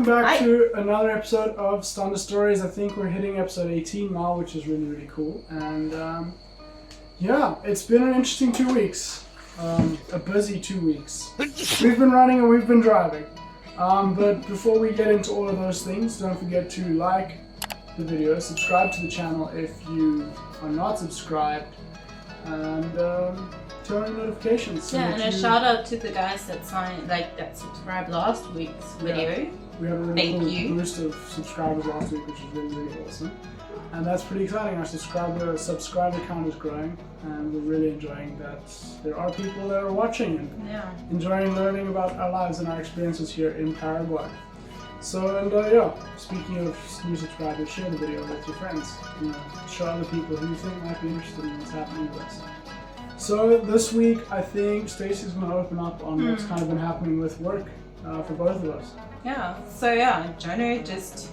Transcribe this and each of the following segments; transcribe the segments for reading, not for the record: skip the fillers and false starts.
welcome back to another episode of Standard Stories. I think we're hitting episode 18 now, which is really, really cool. And yeah, it's been an interesting 2 weeks. A busy 2 weeks. We've been running and we've been driving. But before we get into all of those things, don't forget to like the video, subscribe to the channel if you are not subscribed, and turn on notifications. So and a shout out to the guys that subscribed last week's video. Yeah, we had a really cool boost of subscribers last week, which is really, really awesome. And that's pretty exciting. Our subscriber count is growing, and we're really enjoying that there are people that are watching and enjoying learning about our lives and our experiences here in Paraguay. So, and speaking of new subscribers, share the video with your friends. Show other people who you think might be interested in what's happening with us. So this week, I think Stacey's going to open up on what's kind of been happening with work for both of us. Jono just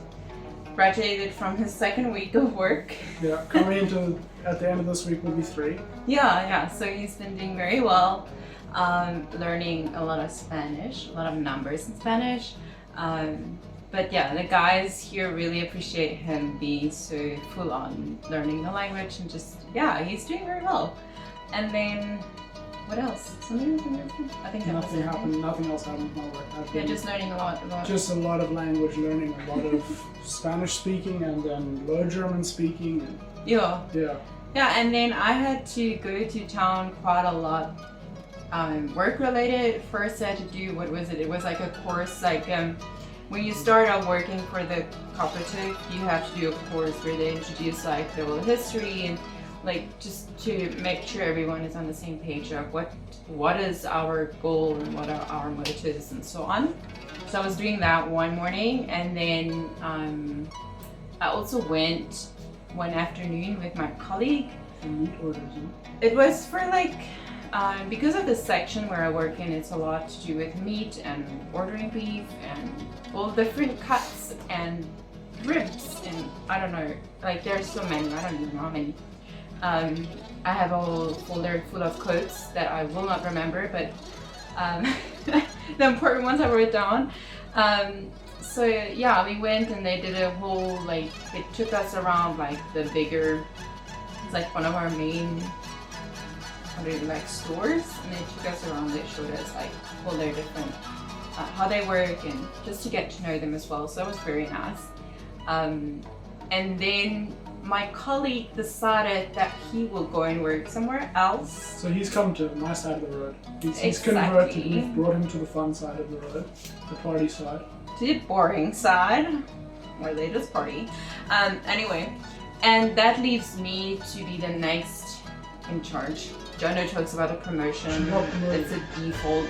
graduated from his second week of work. Yeah, coming into at the end of this week will be 3. So he's been doing very well, learning a lot of Spanish, a lot of numbers in Spanish. But the guys here really appreciate him being so full on learning the language and just, he's doing very well. And then, what else? I think nothing happened. Nothing else happened with my work. Just learning a lot about. Just a lot of language learning, a lot of Spanish speaking, and then Low German speaking. And then I had to go to town quite a lot, work related. First, I had to do It was like a course, when you start out working for the cooperative, you have to do a course where they introduce the whole history and just to make sure everyone is on the same page of what is our goal and what are our motives and so on. So I was doing that one morning, and then I also went one afternoon with my colleague. Meat orders, It was for because of the section where I work in, it's a lot to do with meat and ordering beef and all different cuts and ribs, and I don't know, there's so many, I don't even know how many. I have a whole folder full of quotes that I will not remember, but the important ones I wrote down. We went and they did a whole, they took us around the bigger, it's one of our main stores, and they took us around. They showed us all their different how they work and just to get to know them as well. So it was very nice. And then my colleague decided that he will go and work somewhere else. So he's come to my side of the road. He's converted. We've brought him to the fun side of the road, the party side. To the boring side, where they just party. Anyway, and that leaves me to be the next in charge. Jono talks about a promotion. It's a default.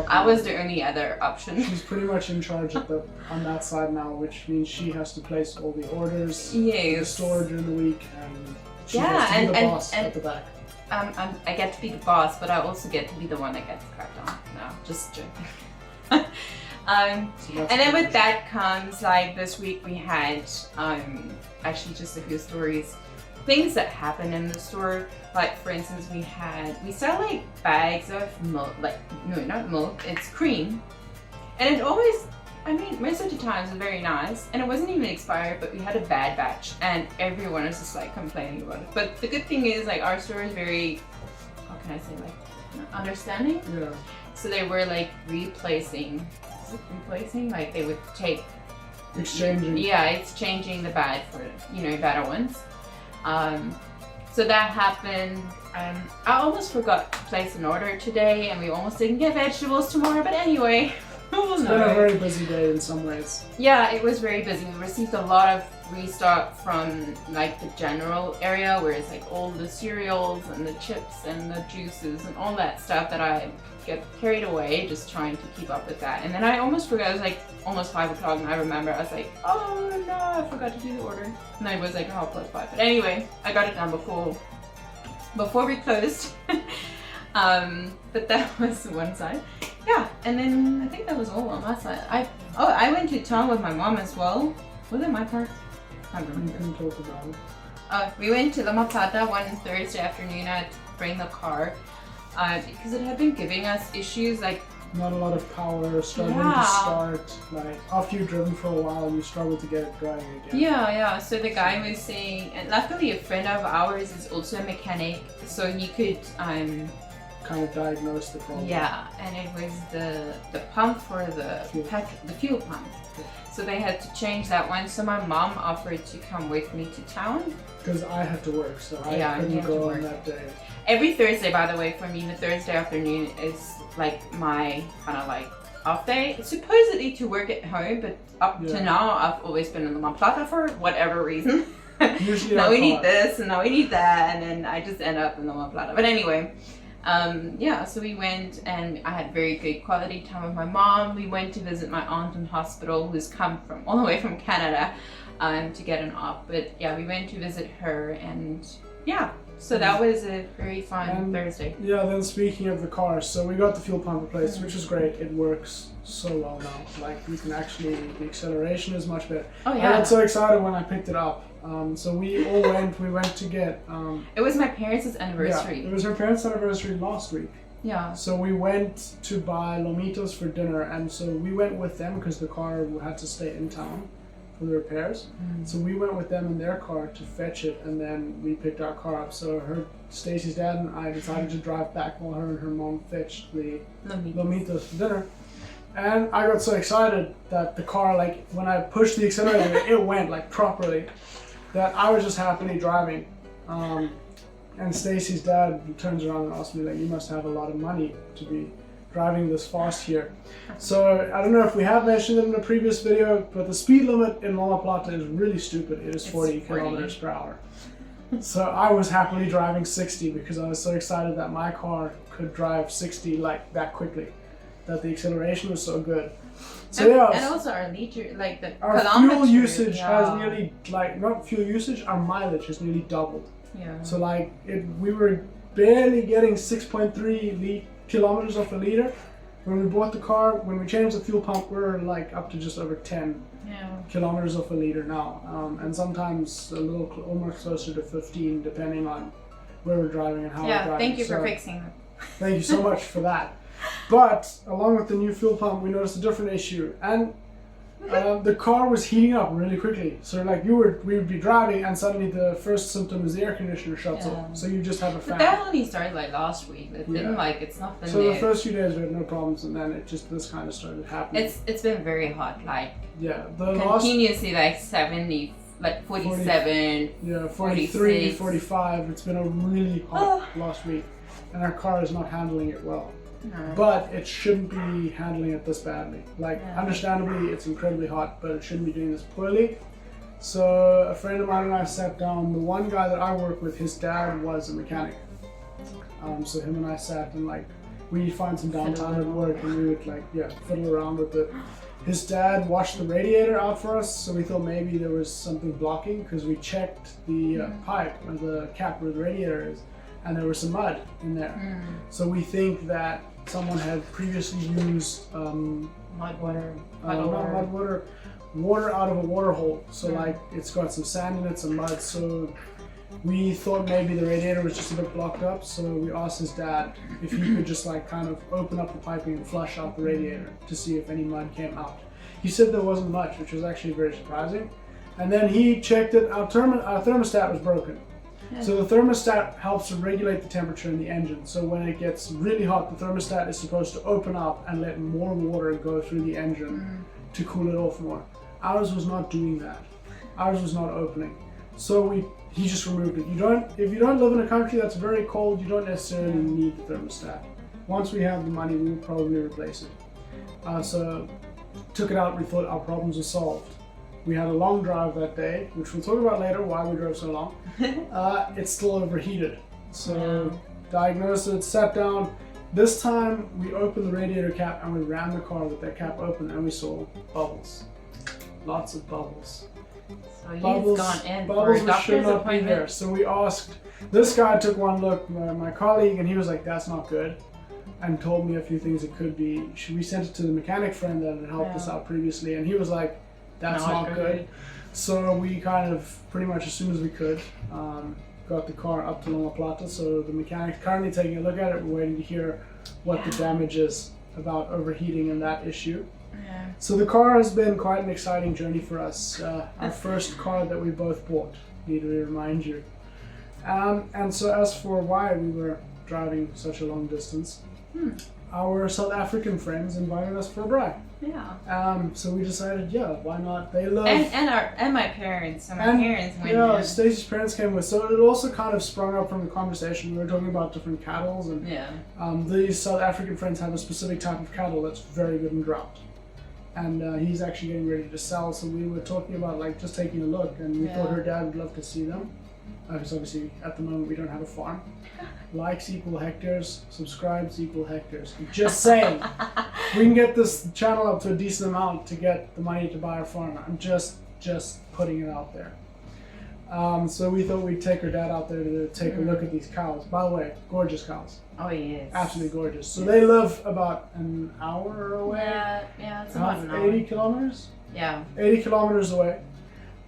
I was the only other option. She's pretty much in charge on that side now, which means she has to place all the orders in the store during the week, and she has to be the boss at the back. I get to be the boss, but I also get to be the one that gets cracked on. No, just joking. And then with that comes this week we had actually just a few stories, things that happen in the store. For instance, we sell bags of milk, no, not milk, it's cream, and it always, most of the times it's very nice, and it wasn't even expired, but we had a bad batch and everyone was just complaining about it. But the good thing is our store is very, how can I say, understanding. Yeah. So they were replacing, they would take exchanging. Exchanging the bad for better ones. So that happened. I almost forgot to place an order today, and we almost didn't get vegetables tomorrow, but anyway. It's been a very busy day in some ways. Yeah, it was very busy. We received a lot of restock from the general area, where it's all the cereals and the chips and the juices and all that stuff that I get carried away just trying to keep up with that. And then I almost forgot. It was almost 5 o'clock, and I remember I was oh no, I forgot to do the order. And then it was 5:30. But anyway, I got it done before we closed. But that was one side. Yeah, and then I think that was all on my side. I went to town with my mom as well. Was it my part? I don't remember. You can talk about it. We went to La Matata one Thursday afternoon. I had to bring the car because it had been giving us issues. not a lot of power, struggling to start. Like after you've driven for a while, you struggle to get it going again. Yeah. So the guy was saying, and luckily a friend of ours is also a mechanic, so he could kind of diagnose the problem. Yeah, and it was the pump for the fuel pump. So they had to change that one. So my mom offered to come with me to town. Because I had to work, so I couldn't go on that day. Every Thursday, by the way, for me, the Thursday afternoon is like my kind of like off day. It's supposedly to work at home, but up to now, I've always been in the La Plata for whatever reason. Usually now we need this, and now we need that, and then I just end up in the La Plata. But anyway. So we went and I had very good quality time with my mom. We went to visit my aunt in hospital who's come from all the way from Canada to get an op. But yeah, we went to visit her and so that was a very fun Thursday. Yeah, then speaking of the car, so we got the fuel pump replaced, which is great. It works so well now. Like we can actually, the acceleration is much better. Oh yeah. I got so excited when I picked it up. So we went to get... it was my parents' anniversary. Yeah, it was her parents' anniversary last week. Yeah. So we went to buy lomitos for dinner, and so we went with them because the car had to stay in town for the repairs. So we went with them in their car to fetch it, and then we picked our car up. So Stacy's dad and I decided to drive back while her and her mom fetched the lomitos for dinner. And I got so excited that the car, like when I pushed the accelerator, it went like properly. That I was just happily driving, and Stacy's dad turns around and asks me, like, you must have a lot of money to be driving this fast here. So I don't know if we have mentioned it in a previous video, but the speed limit in La Plata is really stupid. It is 40 kilometers per hour. So I was happily driving 60 because I was so excited that my car could drive 60 like that quickly, that the acceleration was so good. So and also our liter, like the our fuel usage has nearly, like, not fuel usage, our mileage has nearly doubled. Yeah. So like we were barely getting 6.3 kilometers off a liter when we bought the car. When we changed the fuel pump, we're like up to just over 10 kilometers off a liter now, and sometimes a little almost closer to 15, depending on where we're driving and how we're driving. Thank you for fixing it. Thank you so much for that. But along with the new fuel pump, we noticed a different issue, and the car was heating up really quickly. So like we would be driving, and suddenly the first symptom is the air conditioner shuts off. So you just have a fan. But that only started like last week. It didn't it's not been. So the first few days we had no problems, and then this kind of started happening. It's been very hot, like continuously like 70, like 47. 43, 46. 45. It's been a really hot last week, and our car is not handling it well. No. But it shouldn't be handling it this badly. Like, understandably, it's incredibly hot, but it shouldn't be doing this poorly. So a friend of mine and I sat down. The one guy that I work with, his dad was a mechanic. So him and I sat and like we find some downtime at work, and we would fiddle around with it. His dad washed the radiator out for us, so we thought maybe there was something blocking, because we checked the pipe or the cap where the radiator is, and there was some mud in there. So we think that someone had previously used water out of a water hole. So like it's got some sand in it, some mud. So we thought maybe the radiator was just a bit blocked up. So we asked his dad if he could just like kind of open up the piping and flush out the radiator to see if any mud came out. He said there wasn't much, which was actually very surprising. And then he checked it. Our thermostat was broken. So the thermostat helps to regulate the temperature in the engine. So when it gets really hot, the thermostat is supposed to open up and let more water go through the engine to cool it off more. Ours was not doing that. Ours was not opening. So he just removed it. If you don't live in a country that's very cold, you don't necessarily need the thermostat. Once we have the money, we will probably replace it. So took it out. We thought our problems were solved. We had a long drive that day, which we'll talk about later, why we drove so long. It's still overheated. So diagnosed it, sat down. This time we opened the radiator cap and we ran the car with that cap open, and we saw bubbles. Lots of bubbles. So he's gone in for Bubbles a which should doctor's not be there. appointment. So we asked, this guy took one look, my colleague, and he was like, that's not good, and told me a few things it could be. We sent it to the mechanic friend that had helped us out previously, and he was like, that's not good. So we kind of, pretty much as soon as we could, got the car up to La Plata. So the mechanic's currently taking a look at it. We're waiting to hear what the damage is. about overheating and that issue. Yeah. So the car has been quite an exciting journey for us. Our first car that we both bought, need to remind you. And so as for why we were driving such a long distance, our South African friends invited us for a drive. Yeah. So we decided, yeah, why not? They love and my parents. And my parents went. Yeah, Stacey's parents came with. So it also kind of sprung up from the conversation. We were talking about different cattle, and these South African friends have a specific type of cattle that's very good in drought. And he's actually getting ready to sell. So we were talking about like just taking a look, and we thought her dad would love to see them. Because obviously at the moment we don't have a farm. Likes equal hectares, subscribes equal hectares. I'm just saying, we can get this channel up to a decent amount to get the money to buy a farm. I'm just putting it out there. So we thought we'd take her dad out there to take a look at these cows. By the way, gorgeous cows. Oh yes. Absolutely gorgeous. So they live about an hour away. Yeah, it's about an hour. 80 kilometers? Yeah. 80 kilometers away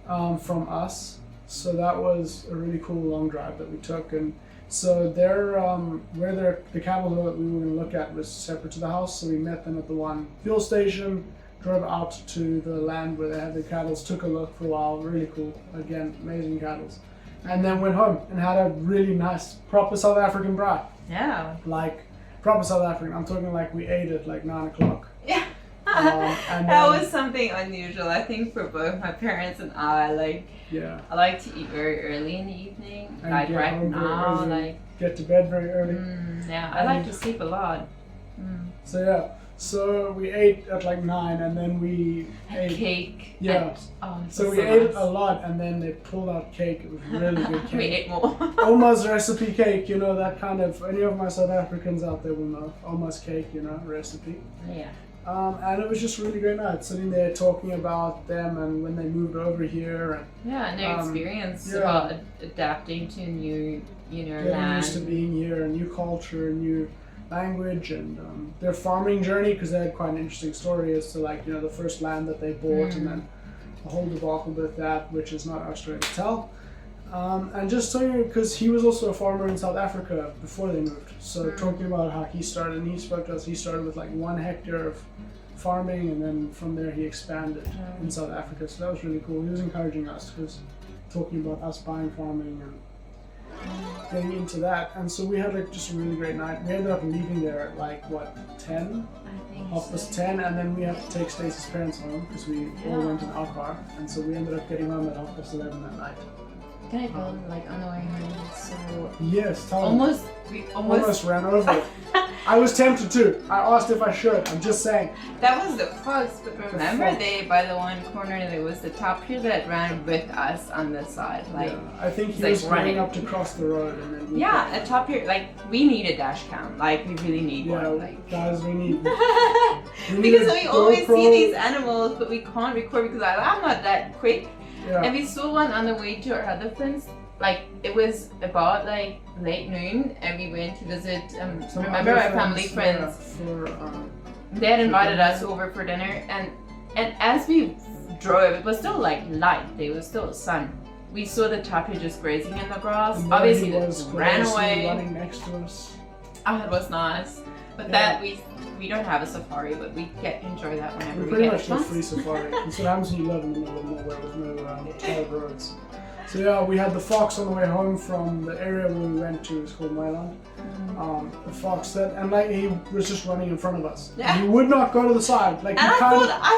from us. So that was a really cool long drive that we took, and so the cattle that we were going to look at was separate to the house. So we met them at the one fuel station, drove out to the land where they had the cattle, took a look for a while. Really cool, again, amazing cattle, and then went home and had a really nice, proper South African braai. Yeah. Like proper South African. I'm talking like we ate at like 9 o'clock. Yeah. And that was something unusual, I think, for both my parents and I. I like to eat very early in the evening. And like get right home very now, early, get to bed very early. I like to sleep a lot. So we ate at like 9, and then we ate cake. Yeah. So we ate a lot, and then they pulled out cake. It was really good cake. We ate more. Oma's recipe cake, that kind of. Any of my South Africans out there will know Oma's cake, recipe. Yeah. And it was just really great night, sitting there talking about them and when they moved over here. And their experience about adapting to new, Getting land. used to being here, a new culture, a new language, and their farming journey, because they had quite an interesting story as to the first land that they bought and then the whole debacle with that, which is not our story to tell. And just talking, because he was also a farmer in South Africa before they moved. So talking about how he started, and he spoke to us, he started with like 1 hectare of farming, and then from there he expanded in South Africa. So that was really cool. He was encouraging us, because talking about us buying farming and getting into that. And so we had just a really great night. We ended up leaving there at 10? I think 10:30, and then we had to take Stacey's parents home, because we all went in our car. And so we ended up getting home at 11:30 that night. Can I tell them on the way home? So yes, tell them. We almost ran over it. I was tempted to. I asked if I should. I'm just saying. That was the first, but remember by the one corner there was the top here that ran with us on this side. I think he was running up to cross the road, and then a top here. We need a dash cam. We really need one. Guys, we need. Because we always see these animals, but we can't record because I'm not that quick. Yeah. And we saw one on the way to our other friends. It was about late noon, and we went to visit. Remember our family friends? They had invited us over for dinner, and as we drove, it was still light. There was still sun. We saw the tapir just grazing in the grass. Obviously, it ran away. Running next to us. Oh, it was nice. But that we don't have a safari, but we get to enjoy that whenever we pretty get much a chance. free safari. That's what happens when you live in the middle of nowhere with no paved roads. So we had the fox on the way home from the area where we went to. It's called Myland. The fox he was just running in front of us. Yeah. He would not go to the side. I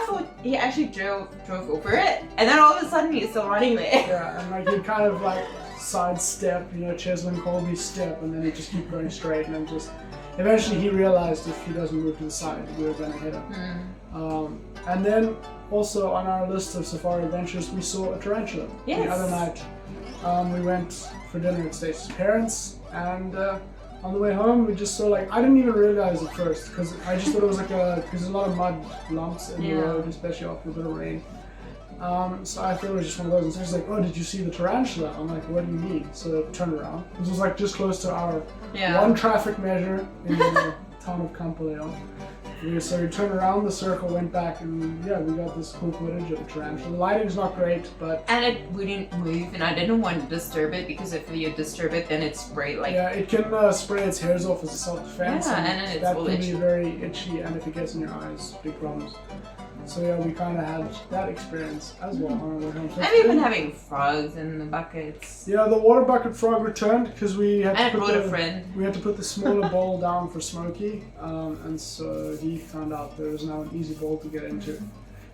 thought he actually drove over it, and then all of a sudden he's still running there. Yeah, and he'd kind of sidestep, Cheslin Colby's step, and then he'd just keep going straight, and then just eventually he realized if he doesn't move to the side, we were going to hit him. And then also on our list of safari adventures, we saw a tarantula. Yes. The other night, we went for dinner at Stacey's parents, and on the way home, we just saw I didn't even realize at first, because I just thought it was because there's a lot of mud lumps in the road, especially after a bit of rain. So I thought it was just one of those, and so she's like, "Oh, did you see the tarantula?" I'm like, "What do you mean?" So I turned around. This was just close to our one traffic measure in the town of Campo Leão. So we turned around the circle, went back, and yeah, we got this cool footage of a tarantula. The lighting's not great, but and it wouldn't move, and I didn't want to disturb it because if you disturb it, then it's spray like yeah, it can spray its hairs off as a self-defense. Yeah, and then it's that all can itchy. be very itchy, and if it gets in your eyes, big problems. So yeah, we kind of had that experience as well on our way home. So And we've been having frogs in the buckets. yeah, the water bucket frog returned because we had And I to brought a put friend. we had to put the smaller bowl down for Smokey, and so he found out there was now an easy bowl to get into.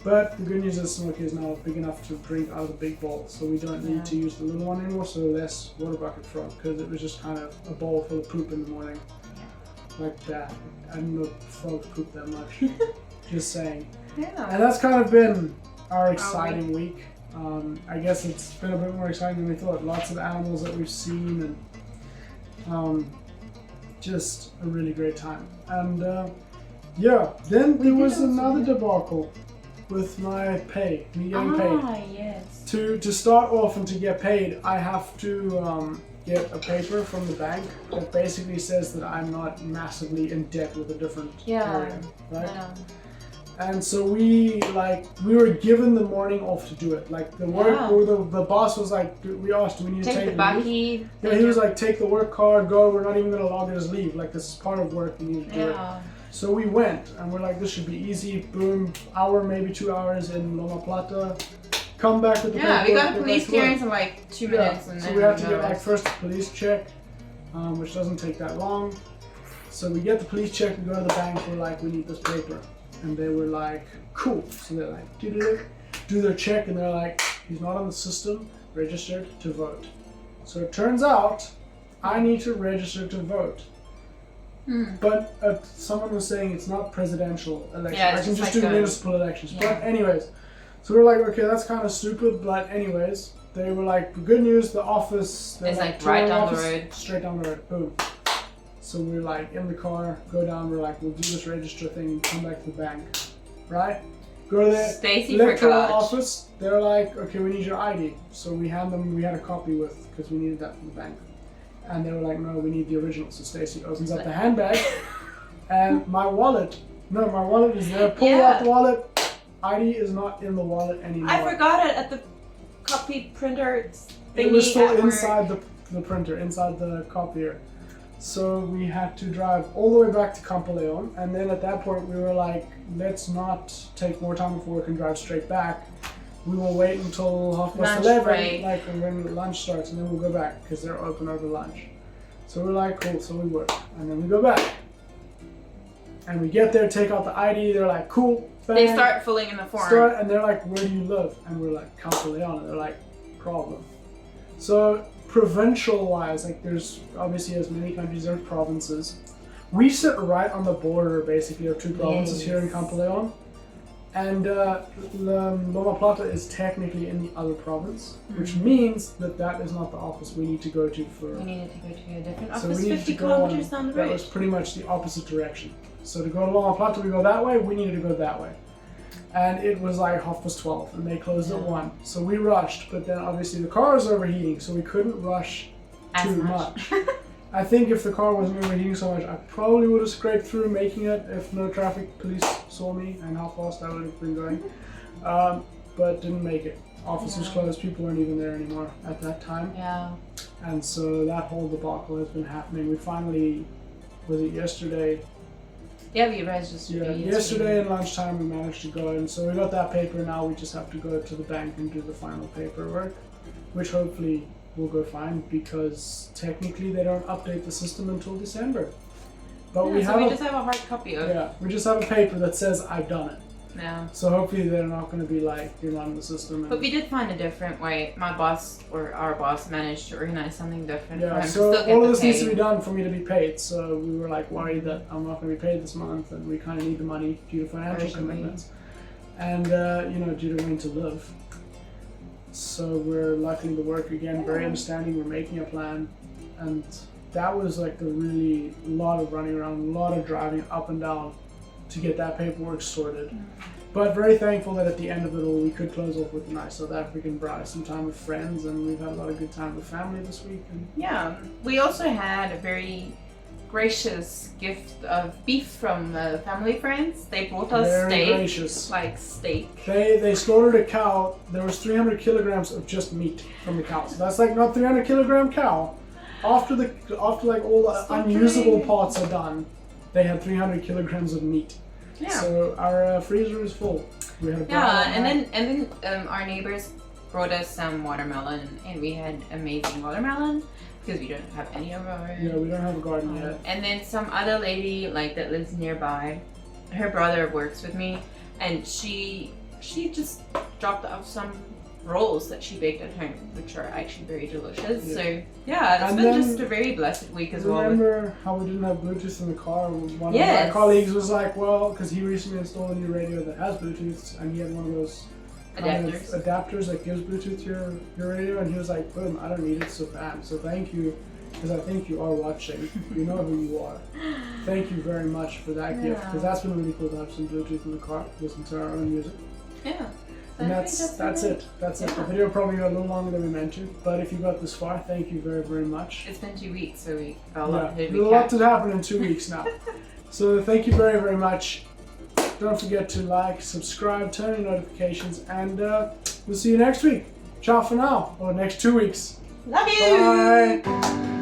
But the good news is Smokey is now big enough to drink out of the big bowl, so we don't need to use the little one anymore. So less water bucket frog because it was just kind of a bowl full of poop in the morning, like that. I didn't know frogs poop that much. Just saying. Yeah. And that's kind of been our exciting week. I guess it's been a bit more exciting than we thought. Lots of animals that we've seen, and just a really great time. And yeah, then there was another debacle with my pay, me getting paid. Yes. To start off and to get paid, I have to get a paper from the bank that basically says that I'm not massively in debt with a different area, right? Yeah. And so we were given the morning off to do it. Like the work, or the boss was like, we asked, do we need to take the leave? bakkie. Yeah, he was like, take the work card, go. We're not even gonna log it as leave. Like this is part of work. You need to do it. So we went, and we're like, this should be easy. Boom, hour, maybe 2 hours in Loma Plata. Come back with the paperwork. We got police clearance in like 2 minutes, and so then we had to get like first a police check, which doesn't take that long. So we get the police check, we go to the bank, we're like, we need this paper. And they were like, cool. So they're like, do their check, and they're like, he's not on the system, registered to vote. So it turns out, I need to register to vote. But someone was saying it's not presidential election. I can just do municipal elections. But anyways, so we're like, okay, that's kind of stupid. But anyways, they were like, good news, the office. It's like right down the road. Straight down the road. Boom. So we're like in the car, go down, we're like, we'll do this register thing, come back to the bank, right? Go to the electoral office, they're like, okay, we need your ID. So we had a copy with, because we needed that from the bank. And they were like, no, we need the original. So Stacy opens up the handbag, and my wallet is there, pull out the wallet, ID is not in the wallet anymore. I forgot it at the copy printer thingy. It was still inside the printer, inside the copier. So we had to drive all the way back to Campo Leon, and then at that point we were like, let's not take more time before we can drive straight back. We will wait until 11:30, like when lunch starts, and then we'll go back because they're open over lunch. So we're like, cool, so we work, and then we go back. And we get there, take out the ID, they're like, cool, bang. They start filling in the form. And they're like, where do you live? And we're like, Campo Leon, and they're like, problem. So provincial-wise, like there's obviously as many countries, there's provinces. We sit right on the border, basically, of two provinces here in Campo Leon. And Loma Plata is technically in the other province, which means that is not the office we need to go to for... We needed to go to a different office, so we 50 kilometers down the road. That was pretty much the opposite direction. So to go to Loma Plata, we go that way, we needed to go that way. And it was like 12:30, and they closed at 1. So we rushed, but then obviously the car was overheating, so we couldn't rush too much. I think if the car wasn't overheating so much, I probably would have scraped through making it if no traffic police saw me and how fast I would have been going. But didn't make it. Office was closed, people weren't even there anymore at that time. Yeah. And so that whole debacle has been happening. We finally, was it yesterday? Yeah, we registered. Yeah, yesterday at lunchtime we managed to go, and so we got that paper. Now we just have to go to the bank and do the final paperwork, which hopefully will go fine because technically they don't update the system until December. But we just have a hard copy of it. Yeah, we just have a paper that says I've done it. Yeah. So hopefully they're not going to be like, you're not in the system. But we did find a different way. My boss, or our boss, managed to organize something different for him to so still get all the of this pay. needs to be done for me to be paid. So we were like worried that I'm not going to be paid this month, and we kind of need the money due to financial commitments, and due to wanting to live. So we're lucky to work again, very understanding. We're making a plan, and that was like a lot of running around, a lot of driving up and down to get that paperwork sorted. But very thankful that at the end of it all, we could close off with a nice South African bride, some time with friends, and we've had a lot of good time with family this week. And yeah, we also had a very gracious gift of beef from family friends. They brought us Very steak, gracious. like steak. They slaughtered a cow. There was 300 kilograms of just meat from the cow. So that's like not 300 kilogram cow. After like all the unusable parts are done, they had 300 kilograms of meat. Yeah. So our freezer is full. We had a and then our neighbors brought us some watermelon, and we had amazing watermelon because we don't have any of our own. Yeah, we don't have a garden yet. And then some other lady like that lives nearby, her brother works with me, and she just dropped off some rolls that she baked at home, which are actually very delicious. Yeah. So yeah, it's been just a very blessed week as well. Remember how we didn't have Bluetooth in the car? One of Yes. my colleagues was like, well, because he recently installed a new radio that has Bluetooth, and he had one of those kind of adapters that gives Bluetooth to your radio, and he was like, boom, I don't need it, so bam. So thank you, because I think you are watching. You know who you are. Thank you very much for that gift, because that's been really cool to have some Bluetooth in the car, listen to our own music. Yeah. And that's it. That's it. The video probably got a little longer than we meant to, but if you got this far, thank you very, very much. It's been 2 weeks, so we got a lot to There's a lot to happen in 2 weeks now. So thank you very, very much. Don't forget to like, subscribe, turn on notifications, and we'll see you next week. Ciao for now, or next 2 weeks. Love you! Bye!